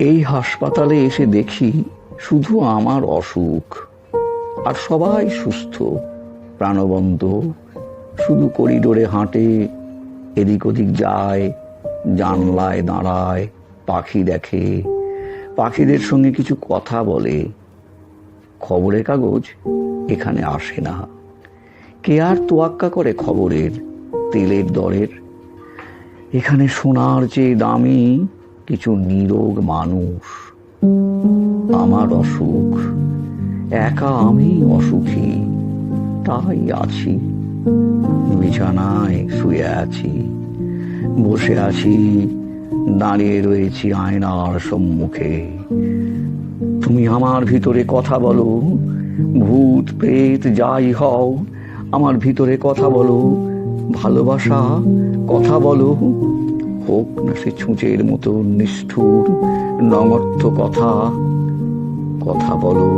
এই হাসপাতালে এসে দেখি শুধু আমার অসুখ, আর সবাই সুস্থ প্রাণবন্ত। শুধু করিডোরে হাঁটে, এদিক ওদিক যায়, জানলায় দাঁড়ায়, পাখি দেখে, পাখিদের সঙ্গে কিছু কথা বলে। খবরের কাগজ এখানে আসে না। কে আর তোয়াক্কা করে খবরের, তেলের দরের? এখানে সোনার চেয়ে দামি কিছু নিরোগ মানুষ। আমার অসুখ, একা আমি অসুখী, তাই আছি। বিছানায় শুয়ে আছি, বসে আছি, দাঁড়িয়ে রয়েছি আয়নার সম্মুখে। তুমি আমার ভিতরে কথা বলো, ভূত প্রেত যাই হও, আমার ভিতরে কথা বলো। ভালোবাসা কথা বলো, হোক না সে ছুঁচের মতো নিষ্ঠুর নঙর্থ কথা। কথা বলো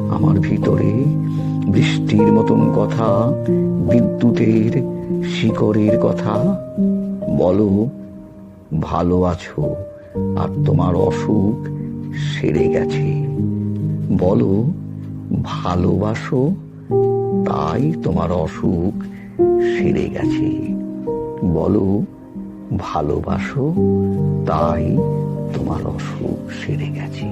আমার ভিতরে, বৃষ্টির মতন কথা, বিদ্যুতের শিকড়ের কথা। বলো ভালো আছো আর তোমার অসুখ সেরে গেছে। বলো ভালোবাসো, তাই তোমার অসুখ সেরে গেছে। বলো ভালোবাসো, তাই তোমার অসুখ সেরে গেছে।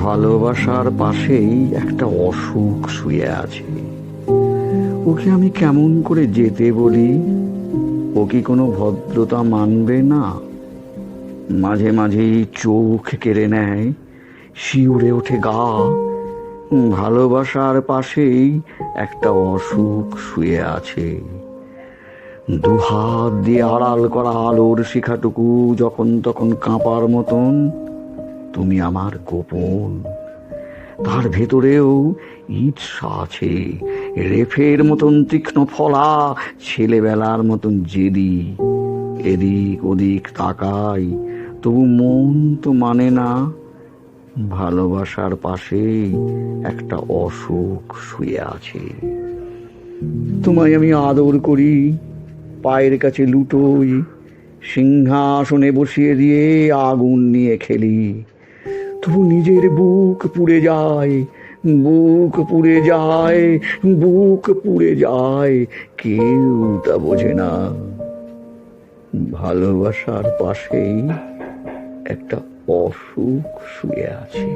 ভালোবাসার পাশেই একটা অসুখ শুয়ে আছে। ওকে আমি কেমন করে যেতে বলি? ও কি কোনো ভদ্রতা মানবে না? মাঝে মাঝেই চোখ কেড়ে নেয়, শিউরে ওঠে গা। ভালোবাসার পাশেই একটা অসুখ শুয়ে আছে। দুহাত দিয়ে আড়াল করা আলোর শিখাটুকু যখন তখন কাঁপার মতন। তুমি আমার গোপন। তার ভেতরেও ঈর্ষা আছে, রেফের মতন তীক্ষ্ণ ফলা, ছেলেবেলার মতন জেদি। এদিক ওদিক তাকাই, তবু মন তো মানে না। ভালোবাসার পাশে একটা অসুখ শুয়ে আছে। তোমায় আমি আদর করি, পায়ের কাছে লুটোই, সিংহাসনে বসিয়ে দিয়ে আগুন নিয়ে খেলি। তবু নিজের বুক পুড়ে যায়, বুক পুড়ে যায়, বুক পুড়ে যায়, কেউ তা বোঝে না। ভালোবাসার পাশেই একটা অসুখ শুয়ে আছে।